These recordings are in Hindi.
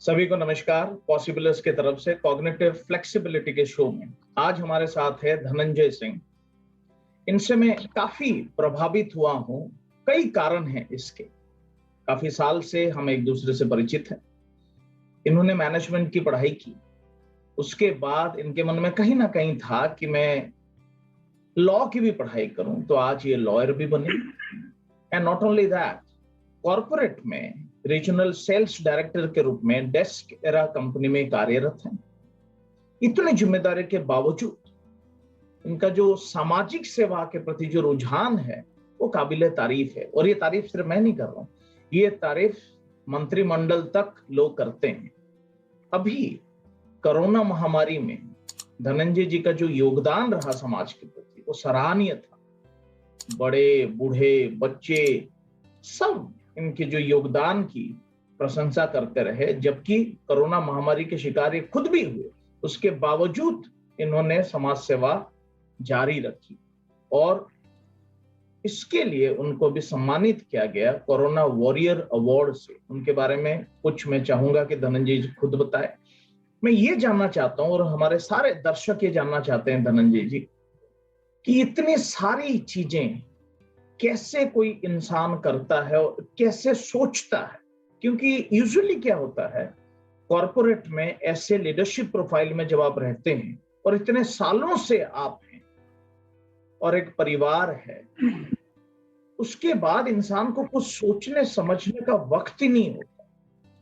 सभी को नमस्कार। पॉसिबलर्स की तरफ से कॉग्निटिव फ्लेक्सिबिलिटी के शो में आज हमारे साथ है धनंजय सिंह। इनसे मैं काफी प्रभावित हुआ हूं। कई कारण हैं इसके। काफी साल से हम एक दूसरे से परिचित हैं। इन्होंने मैनेजमेंट की पढ़ाई की, उसके बाद इनके मन में कहीं ना कहीं था कि मैं लॉ की भी पढ़ाई करूं, तो आज ये लॉयर भी बने। And not only that, corporate में रीजनल सेल्स डायरेक्टर के रूप में डेस्क एरा कंपनी में कार्यरत हैं। इतनी जिम्मेदारी के बावजूद इनका जो सामाजिक सेवा के प्रति जो रुझान है वो काबिले तारीफ है। और ये तारीफ सिर्फ मैं नहीं कर रहा हूं, ये तारीफ मंत्रिमंडल तक लोग करते हैं। अभी कोरोना महामारी में धनंजय जी का जो योगदान रहा समाज के प्रति वो सराहनीय था। बड़े बूढ़े बच्चे सब इनके जो योगदान की प्रशंसा करते रहे, जबकि कोरोना महामारी के शिकार ये खुद भी हुए। उसके बावजूद इन्होंने समाज सेवा जारी रखी और इसके लिए उनको भी सम्मानित किया गया कोरोना वॉरियर अवार्ड से। उनके बारे में कुछ मैं चाहूंगा कि धनंजय जी खुद बताए। मैं ये जानना चाहता हूं और हमारे सारे दर्शक ये जानना चाहते हैं धनंजय जी कि इतनी सारी चीजें कैसे कोई इंसान करता है और कैसे सोचता है। क्योंकि यूजुअली क्या होता है, कॉर्पोरेट में ऐसे लीडरशिप प्रोफाइल में जब आप रहते हैं और इतने सालों से आप हैं और एक परिवार है, उसके बाद इंसान को कुछ सोचने समझने का वक्त ही नहीं होता।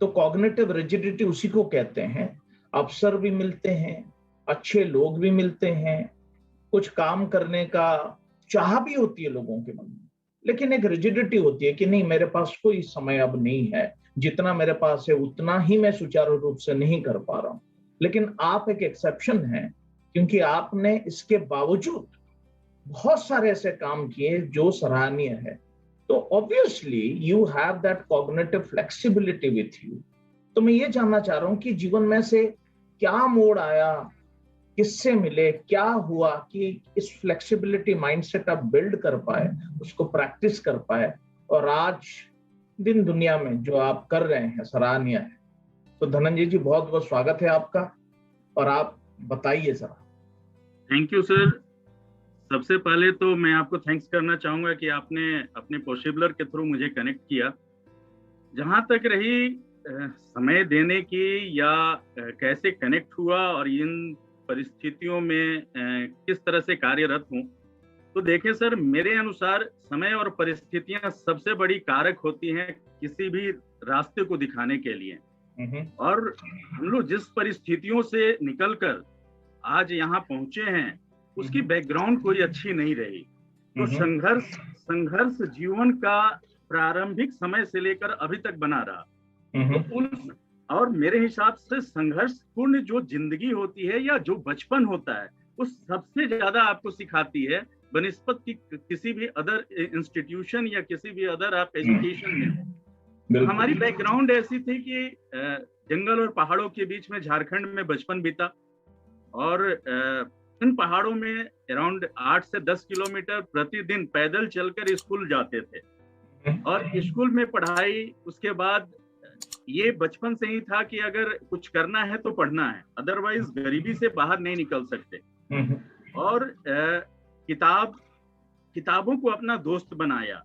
तो कॉग्निटिव रिजिडिटी उसी को कहते हैं। अवसर भी मिलते हैं, अच्छे लोग भी मिलते हैं, कुछ काम करने का चाह भी होती है लोगों के मन में, लेकिन एक रिजिडिटी होती है कि नहीं, मेरे पास कोई समय अब नहीं है, जितना मेरे पास है उतना ही मैं सुचारू रूप से नहीं कर पा रहा हूं। लेकिन आप एक एक्सेप्शन हैं, क्योंकि आपने इसके बावजूद बहुत सारे ऐसे काम किए जो सराहनीय है। तो obviously you have that cognitive flexibility with you. तो मैं ये जानना चाह रहा हूं कि जीवन में से क्या मोड़ आया, किससे मिले, क्या हुआ कि इस फ्लेक्सिबिलिटी माइंडसेट आप बिल्ड कर पाए, उसको प्रैक्टिस कर पाए और आज दिन दुनिया में जो आप कर रहे हैं सराहनीय है। तो धनंजय जी बहुत बहुत स्वागत है आपका, और आप बताइए जरा। Thank you sir. सबसे पहले तो मैं आपको थैंक्स करना चाहूंगा कि आपने अपने पॉसिबलर के थ्रू मुझे कनेक्ट किया। जहां तक रही समय देने की या कैसे कनेक्ट हुआ और इन परिस्थितियों में किस तरह से कार्यरत हूं, तो देखें सर, मेरे अनुसार समय और परिस्थितियां सबसे बड़ी कारक होती हैं किसी भी रास्ते को दिखाने के लिए। और हम लोग जिस परिस्थितियों से निकलकर आज यहाँ पहुंचे हैं उसकी बैकग्राउंड कोई अच्छी नहीं रही। तो संघर्ष जीवन का प्रारंभिक समय से लेकर अभी तक बना रहा। तो और मेरे हिसाब से संघर्षपूर्ण जो जिंदगी होती है या जो बचपन होता है वो सबसे ज्यादा आपको सिखाती है बनिस्बत की किसी भी अदर इंस्टीट्यूशन या किसी भी अदर आप एजुकेशन में। हमारी बैकग्राउंड ऐसी थी कि जंगल और पहाड़ों के बीच में झारखंड में बचपन बीता और इन पहाड़ों में अराउंड 8 से 10 किलोमीटर प्रतिदिन पैदल चलकर स्कूल जाते थे और स्कूल में पढ़ाई। उसके बाद ये बचपन से ही था कि अगर कुछ करना है तो पढ़ना है, अदरवाइज गरीबी से बाहर नहीं निकल सकते। और किताबों को अपना दोस्त बनाया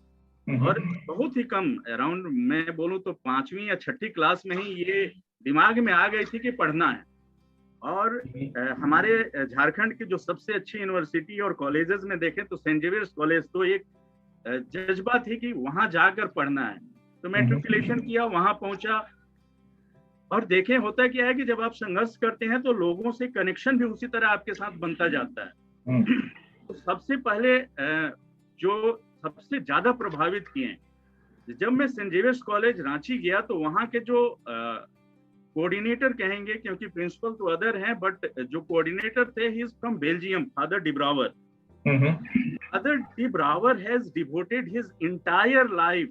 और बहुत ही कम, अराउंड मैं बोलूं तो 5वीं या 6ठी क्लास में ही ये दिमाग में आ गई थी कि पढ़ना है। और हमारे झारखंड की जो सबसे अच्छी यूनिवर्सिटी और कॉलेजेस में देखें तो सेंट जेवियर्स कॉलेज, तो एक जज्बा थी कि वहां जाकर पढ़ना है। तो मैट्रिकुलेशन किया, वहां पहुंचा और देखें होता क्या है कि जब आप संघर्ष करते हैं तो लोगों से कनेक्शन भी उसी तरह आपके साथ बनता जाता है। तो सबसे पहले जो सबसे ज्यादा प्रभावित किए, जब मैं सेंट जेवियर्स कॉलेज रांची गया तो वहां के जो कोऑर्डिनेटर कहेंगे, क्योंकि प्रिंसिपल तो अदर हैं, बट जो कोऑर्डिनेटर थे, he is from Belgium, father Debrouwer. Father Debrouwer has devoted his entire life.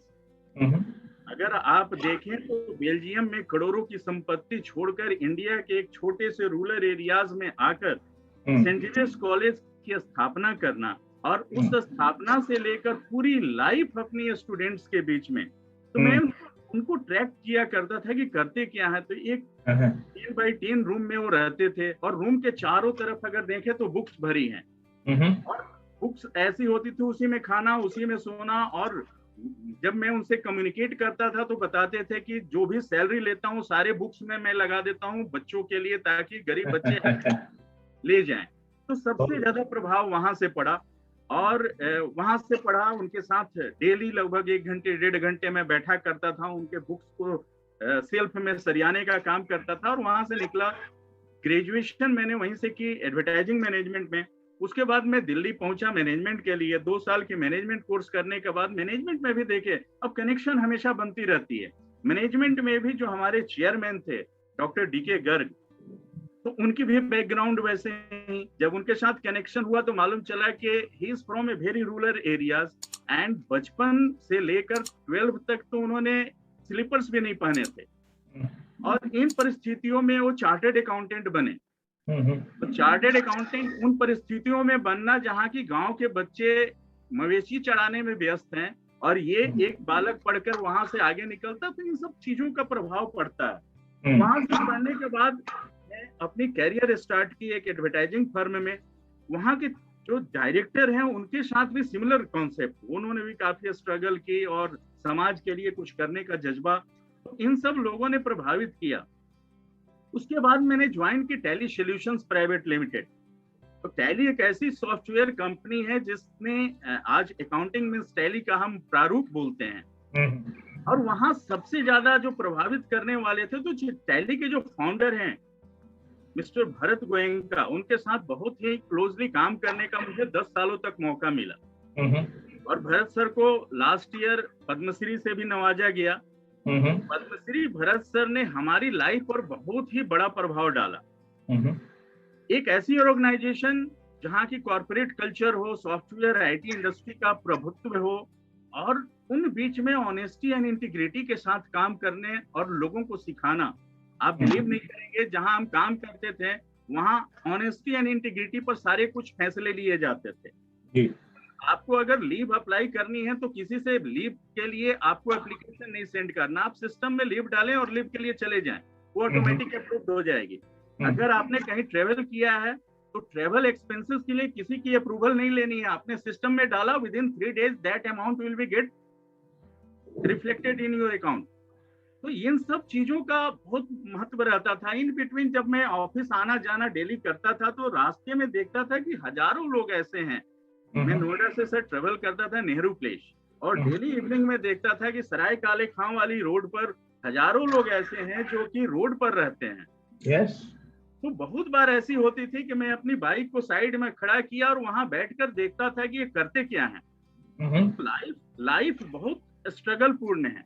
अगर आप देखें तो बेल्जियम में करोड़ों की संपत्ति छोड़कर इंडिया के एक छोटे से रूरल एरियाज में आकर सेंट जेवियर्स कॉलेज की स्थापना करना और उस स्थापना से लेकर पूरी लाइफ अपनी स्टूडेंट्स के बीच में, तो मैं उनको ट्रैक किया करता था कि करते क्या है। तो एक 10 बाई 10 रूम में वो रहते थे और रूम के चारों तरफ अगर देखें तो बुक्स भरी हैं और बुक्स ऐसी होती थी, उसी में खाना, उसी में सोना। और जब मैं उनसे कम्युनिकेट करता था तो बताते थे कि जो भी सैलरी लेता हूँ सारे बुक्स में मैं लगा देता हूँ बच्चों के लिए, ताकि गरीब बच्चे ले जाएं। तो सबसे ज्यादा प्रभाव वहां से पड़ा और वहां से पढ़ा। उनके साथ डेली लगभग 1 घंटे 1.5 घंटे में बैठा करता था, उनके बुक्स को सेल्फ में सरियाने का काम करता था। और वहां से निकला, ग्रेजुएशन मैंने वहीं से की एडवर्टाइजिंग मैनेजमेंट में। उसके बाद मैं दिल्ली पहुंचा मैनेजमेंट के लिए। 2 साल के मैनेजमेंट कोर्स करने के बाद मैनेजमेंट में भी देखे, अब कनेक्शन हमेशा बनती रहती है। मैनेजमेंट में भी जो हमारे चेयरमैन थे डॉक्टर DK गर्ग, तो उनकी भी बैकग्राउंड वैसे ही। जब उनके साथ कनेक्शन हुआ तो मालूम चला कि ही is from a very rural areas and बचपन से लेकर 12 तक तो उन्होंने स्लीपर्स भी नहीं पहने थे। और इन परिस्थितियों में वो चार्टर्ड अकाउंटेंट बने। तो चार्टर्ड अकाउंटेंट उन परिस्थितियों में बनना जहाँ की गांव के बच्चे मवेशी चढ़ाने में व्यस्त हैं और ये एक बालक पढ़कर वहां से आगे निकलता, तो इन सब चीजों का प्रभाव पड़ता है। वहां से पढ़ने के बाद अपनी कैरियर स्टार्ट की एक एडवर्टाइजिंग फर्म में। वहां के जो डायरेक्टर हैं उनके साथ भी सिमिलर कॉन्सेप्ट, उन्होंने भी काफी स्ट्रगल की और समाज के लिए कुछ करने का जज्बा, तो इन सब लोगों ने प्रभावित किया। उसके बाद मैंने ज्वाइन की टैली सॉल्यूशंस प्राइवेट लिमिटेड। तो टैली एक ऐसी सॉफ्टवेयर कंपनी है जिसने आज अकाउंटिंग मींस टैली का हम प्रारूप बोलते हैं। और वहां सबसे ज्यादा जो प्रभावित करने वाले थे, तो टैली के जो फाउंडर हैं मिस्टर भरत गोयनका, उनके साथ बहुत ही क्लोजली काम करने का मुझे 10 सालों तक मौका मिला। और भरत सर को लास्ट ईयर पद्मश्री से भी नवाजा गया। पद्मश्री भरत सर ने हमारी लाइफ पर बहुत ही बड़ा प्रभाव डाला। एक ऐसी ऑर्गेनाइजेशन जहाँ की कॉर्पोरेट कल्चर हो, सॉफ्टवेयर IT इंडस्ट्री का प्रभुत्व हो और उन बीच में ऑनेस्टी एंड इंटीग्रिटी के साथ काम करने और लोगों को सिखाना। आप बिलीव नहीं करेंगे, जहां हम काम करते थे वहां ऑनेस्टी एंड इंटीग्रिटी पर सारे कुछ फैसले लिए जाते थे जी। आपको अगर लीव अप्लाई करनी है तो किसी से लीव के लिए आपको एप्लीकेशन नहीं सेंड करना, आप सिस्टम में लीव डालें और लीव के लिए चले जाएं, वो ऑटोमेटिक अप्रूव हो जाएगी। अगर आपने कहीं ट्रेवल किया है तो ट्रेवल एक्सपेंसेस के लिए किसी की अप्रूवल नहीं लेनी है, आपने सिस्टम में डाला, with in 3 days that amount will be gate reflected in your account. तो इन सब चीजों का बहुत महत्व रहता था। इन बिटवीन जब मैं ऑफिस आना जाना डेली करता था तो रास्ते में देखता था कि हजारों लोग ऐसे हैं। मैं नोएडा से सर ट्रेवल करता था नेहरू प्लेस और डेली इवनिंग में देखता था कि सराय काले खां वाली रोड पर हजारों लोग ऐसे हैं जो कि रोड पर रहते हैं। yes. तो बहुत बार ऐसी होती थी कि मैं अपनी बाइक को साइड में खड़ा किया और वहां बैठकर देखता था कि ये करते क्या हैं। लाइफ बहुत स्ट्रगल पूर्ण है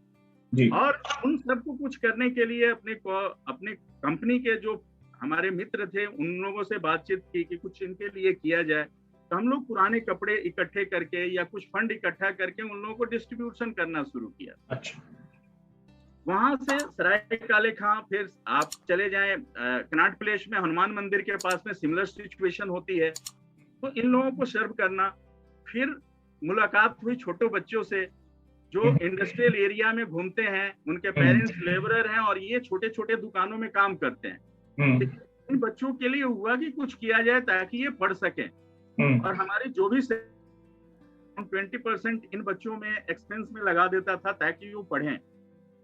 जी। और उन सबको कुछ करने के लिए अपने कंपनी के जो हमारे मित्र थे उन लोगों से बातचीत की कि कुछ इनके लिए किया जाए। तो हम लोग पुराने कपड़े इकट्ठे करके या कुछ फंड इकट्ठा करके उन लोगों को डिस्ट्रीब्यूशन करना शुरू किया। अच्छा। वहां से सराय काले खां, फिर आप चले जाएं कनाट प्लेस में हनुमान मंदिर के पास में सिमिलर सिचुएशन होती है, तो इन लोगों को सर्व करना। फिर मुलाकात हुई छोटे बच्चों से जो इंडस्ट्रियल एरिया में घूमते हैं, उनके पेरेंट्स लेबरर हैं और ये छोटे छोटे दुकानों में काम करते हैं। इन बच्चों के लिए हुआ कि कुछ किया जाए ताकि ये पढ़ सकें और हमारी जो भी 20% इन बच्चों में एक्सपेंस में लगा देता था ताकि वो पढ़ें।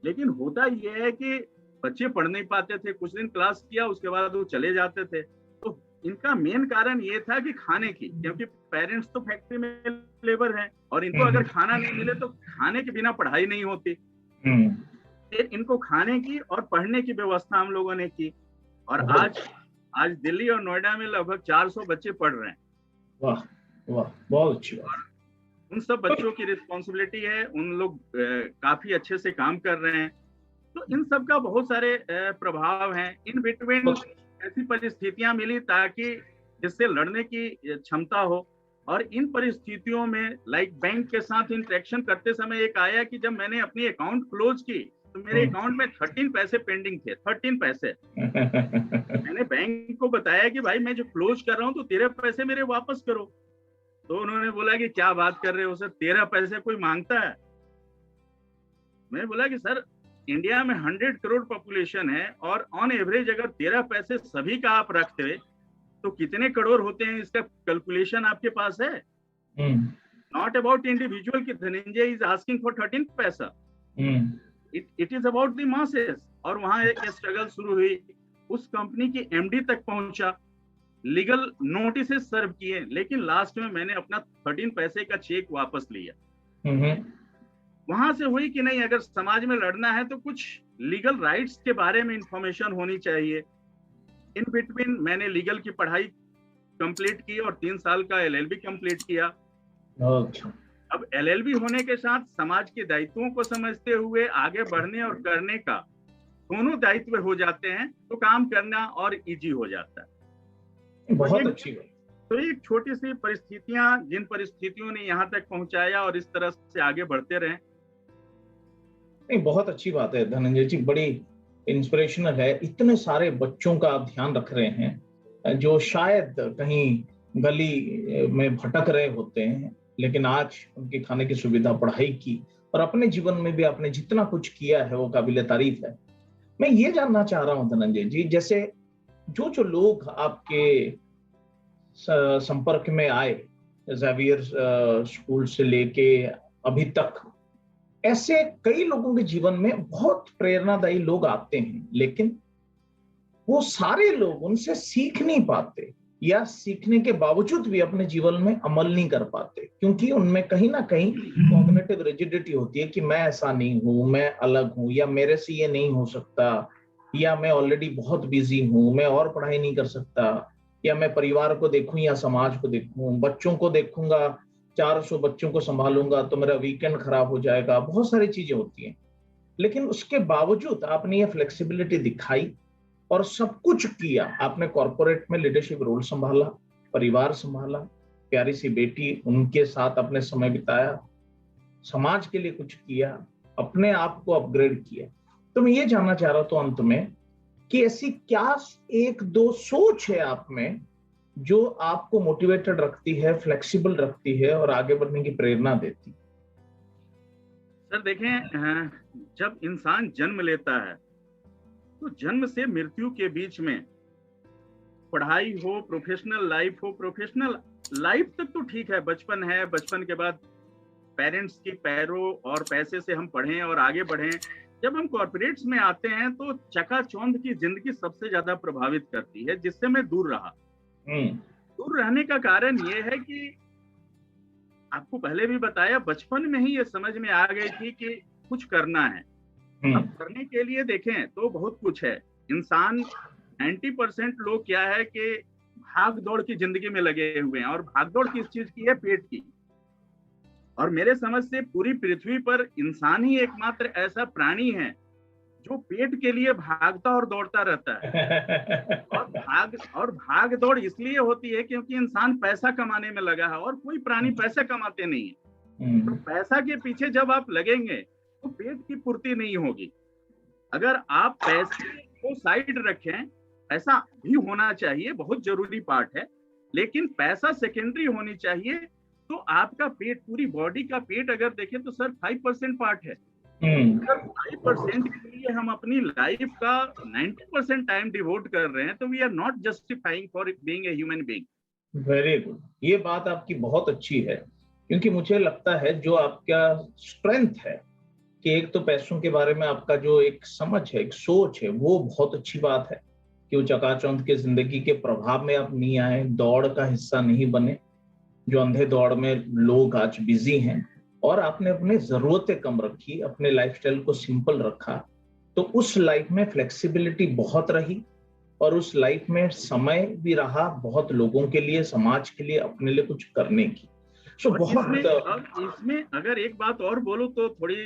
लेकिन होता यह है कि बच्चे पढ़ नहीं पाते थे, कुछ दिन क्लास किया उसके बाद वो चले जाते थे। तो इनका मेन कारण ये था कि खाने की, क्योंकि पेरेंट्स तो फैक्ट्री में लेबर हैं और इनको अगर खाना नहीं मिले तो खाने के बिना पढ़ाई नहीं होती। फिर इनको खाने की और पढ़ने की व्यवस्था हम लोगों ने की और आज दिल्ली और नोएडा में लगभग 400 बच्चे पढ़ रहे हैं। वाह वाह, बहुत अच्छी बात। उन सब बच्चों की रिस्पॉन्सिबिलिटी है, उन लोग काफी अच्छे से काम कर रहे हैं। तो इन सब का बहुत सारे प्रभाव हैं। इन बिटवीन ऐसी परिस्थितियां मिली ताकि जिससे लड़ने की क्षमता हो। और इन परिस्थितियों में लाइक बैंक के साथ इंटरेक्शन करते समय एक आया कि जब मैंने अपनी अकाउंट क्लोज की तो मेरे अकाउंट में 13 पैसे पेंडिंग थे, 13 पैसे। मैंने बैंक को बताया कि भाई मैं जो क्लोज कर रहा हूँ तो 13 पैसे मेरे वापस करो। तो उन्होंने बोला कि क्या बात कर रहे हो सर, 13 पैसे कोई मांगता है? मैंने बोला कि सर इंडिया में 100 करोड़ पॉपुलेशन है और ऑन एवरेज अगर 13 पैसे सभी का आप रखते तो कितने करोड़ होते हैं, इसका कैलकुलेशन आपके पास है? नॉट अबाउट इंडिविजुअल कि धनंजय इज आस्किंग फॉर 13 पैसा, it is about the masses. और वहां एक स्ट्रगल शुरू हुई, उस कंपनी की एमडी तक पहुंचा, लीगल नोटिस सर्व किए, लेकिन लास्ट में मैंने अपना 13 पैसे का चेक वापस लिया। वहां से हुई कि नहीं, अगर समाज में लड़ना है तो कुछ लीगल राइट्स के बारे में इंफॉर्मेशन होनी चाहिए। इन बिटवीन मैंने लीगल की पढ़ाई कंप्लीट की और 3 साल का एलएलबी कंप्लीट किया। अब एलएलबी होने के साथ समाज के दायित्वों को समझते हुए आगे बढ़ने और करने का दोनों दायित्व हो जाते हैं, तो काम करना और इजी हो जाता है। बहुत अच्छी बात। तो एक छोटी सी परिस्थितियां, जिन परिस्थितियों ने यहाँ तक पहुंचाया और इस तरह से आगे बढ़ते रहे। नहीं, बहुत अच्छी बात है धनंजय जी, बड़ी इंस्पिरेशनल है। इतने सारे बच्चों का आप ध्यान रख रहे हैं जो शायद कहीं गली में भटक रहे होते हैं, लेकिन आज उनकी खाने की सुविधा, पढ़ाई की, और अपने जीवन में भी आपने जितना कुछ किया है वो काबिले तारीफ है। मैं ये जानना चाह रहा हूँ धनंजय जी, जैसे जो लोग आपके संपर्क में आए ज़ेवियर स्कूल से लेके अभी तक, ऐसे कई लोगों के जीवन में बहुत प्रेरणादायी लोग आते हैं, लेकिन वो सारे लोग उनसे सीख नहीं पाते, या सीखने के बावजूद भी अपने जीवन में अमल नहीं कर पाते, क्योंकि उनमें कहीं ना कहीं कॉग्निटिव रिजिडिटी होती है कि मैं ऐसा नहीं हूं, मैं अलग हूं, या मेरे से ये नहीं हो सकता, या मैं ऑलरेडी बहुत बिजी हूं, मैं और पढ़ाई नहीं कर सकता, या मैं परिवार को देखूं या समाज को देखूं, बच्चों को देखूंगा, 400 बच्चों को संभालूंगा तो मेरा वीकेंड खराब हो जाएगा, बहुत सारी चीजें होती हैं। लेकिन उसके बावजूद आपने ये फ्लेक्सिबिलिटी दिखाई और सब कुछ किया। आपने कॉर्पोरेट में लीडरशिप रोल संभाला, परिवार संभाला, प्यारी सी बेटी, उनके साथ अपने समय बिताया, समाज के लिए कुछ किया, अपने आप को अपग्रेड किया। तो मैं ये जानना चाह रहा था अंत में कि ऐसी क्या एक दो सोच है आप में जो आपको मोटिवेटेड रखती है, फ्लेक्सिबल रखती है और आगे बढ़ने की प्रेरणा देती? सर देखें, जब इंसान जन्म लेता है तो जन्म से मृत्यु के बीच में पढ़ाई हो, प्रोफेशनल लाइफ हो, प्रोफेशनल लाइफ तक तो ठीक है, बचपन है, बचपन के बाद पेरेंट्स की पैरों और पैसे से हम पढ़ें और आगे बढ़ें। जब हम कॉर्पोरेट्स में आते हैं तो चकाचौंध की जिंदगी सबसे ज्यादा प्रभावित करती है, जिससे मैं दूर रहा। दूर रहने का कारण ये है कि आपको पहले भी बताया, बचपन में ही ये समझ में आ गई थी कि कुछ करना है। अब करने के लिए देखें तो बहुत कुछ है। इंसान 90% लोग क्या है कि भाग दौड़ की जिंदगी में लगे हुए हैं, और भाग दौड़ किस चीज की है? पेट की। और मेरे समझ से पूरी पृथ्वी पर इंसान ही एकमात्र ऐसा प्राणी है जो पेट के लिए भागता और दौड़ता रहता है। और भाग दौड़ इसलिए होती है क्योंकि इंसान पैसा कमाने में लगा है, और कोई प्राणी पैसा कमाते नहीं है। तो पैसा के पीछे जब आप लगेंगे तो पेट की पूर्ति नहीं होगी। अगर आप पैसे को साइड रखें, पैसा भी होना चाहिए, बहुत जरूरी पार्ट है, लेकिन पैसा सेकेंडरी होनी चाहिए। तो आपका पेट, पूरी बॉडी का पेट अगर देखें तो सर 5% पार्ट है। अगर 5% के लिए हम अपनी लाइफ का 90% टाइम डिवोट कर रहे हैं तो we are not justifying for being a human being. Very good, ये बात आपकी बहुत अच्छी है, क्योंकि मुझे लगता है जो आपका स्ट्रेंथ है कि एक तो पैसों के बारे में आपका जो एक समझ है, एक सोच है, वो बहुत अच्छी बात है कि वो चकाचौंध के जिंदगी के प्रभाव में आप नहीं आए, दौड़ का हिस्सा नहीं बने, जो अंधे दौड़ में लोग आज बिजी हैं, और आपने अपनी जरूरतें कम रखी, अपने लाइफस्टाइल को सिंपल रखा। तो उस लाइफ में फ्लेक्सिबिलिटी बहुत रही, और उस लाइफ में समय भी रहा बहुत लोगों के लिए, समाज के लिए, अपने लिए कुछ करने की। इसमें अगर एक बात और बोलूं तो थोड़ी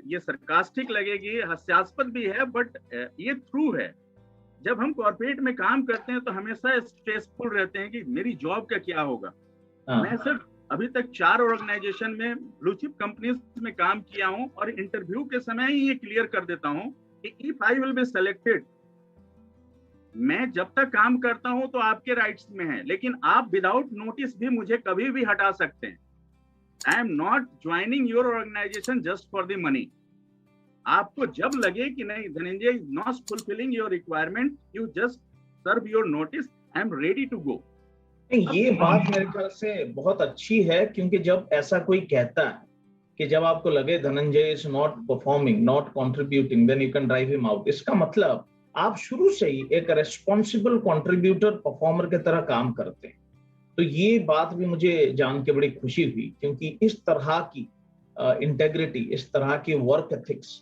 ये सरकास्टिक लगेगी, हास्यास्पद भी है, बट ये ट्रू है। जब हम कॉर्पोरेट में काम करते हैं तो हमेशा स्ट्रेसफुल रहते हैं कि मेरी जॉब का क्या होगा। मैं सिर्फ अभी तक 4 ऑर्गेनाइजेशन में ब्लू चिप कंपनीज में काम किया हूं, और इंटरव्यू के समय ही ये क्लियर कर देता हूं कि if I will be selected, मैं जब तक काम करता हूं तो आपके राइट्स में है, लेकिन आप विदाउट नोटिस भी मुझे कभी भी हटा सकते हैं। I am not joining your organisation just for the money. आपको जब लगे कि नहीं Dhananjay is not fulfilling your requirement, you just serve your notice, I am ready to go. ये बात मेरे ख्याल से बहुत अच्छी है, क्योंकि जब ऐसा कोई कहता है कि जब आपको लगे Dhananjay is not performing, not contributing, then you can drive him out, इसका मतलब आप शुरू से ही एक रेस्पॉन्सिबल कंट्रीब्यूटर, परफॉर्मर की तरह काम करते हैं। तो ये बात भी मुझे जान के बड़ी खुशी हुई, क्योंकि इस तरह की इंटेग्रिटी, इस तरह की वर्क एथिक्स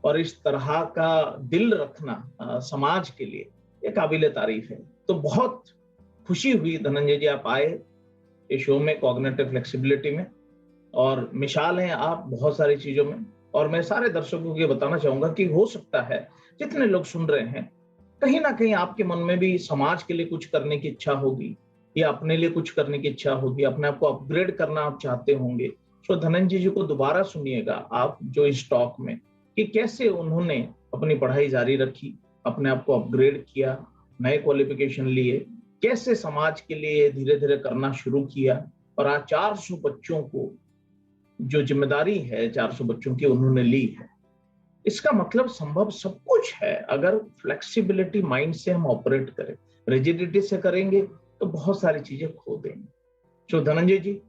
और इस तरह का दिल रखना समाज के लिए ये काबिल तारीफ है। तो बहुत खुशी हुई धनंजय जी आप आए इस शो में, कॉग्निटिव फ्लेक्सिबिलिटी में, और मिसाल हैं आप बहुत सारी चीजों में। और मैं सारे दर्शकों को ये बताना चाहूंगा कि हो सकता है जितने लोग सुन रहे हैं, कहीं ना कहीं आपके मन में भी समाज के लिए कुछ करने की इच्छा होगी, या अपने लिए कुछ करने की इच्छा होगी, अपने आप को अपग्रेड करना आप चाहते होंगे। तो धनंजय जी को दोबारा सुनिएगा आप जो इस टॉक में, कि कैसे उन्होंने अपनी पढ़ाई जारी रखी, अपने आप को अपग्रेड किया, नए क्वालिफिकेशन लिए, कैसे समाज के लिए धीरे धीरे करना शुरू किया, और आज 400 बच्चों को जो जिम्मेदारी है 400 बच्चों की उन्होंने ली है। इसका मतलब संभव सब कुछ है अगर फ्लेक्सिबिलिटी माइंड से हम ऑपरेट करें। रिजिडिटी से करेंगे तो बहुत सारी चीजें खो देंगे। तो धनंजय जी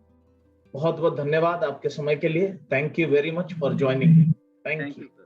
बहुत बहुत धन्यवाद आपके समय के लिए। Thank you very much for joining. Thank you.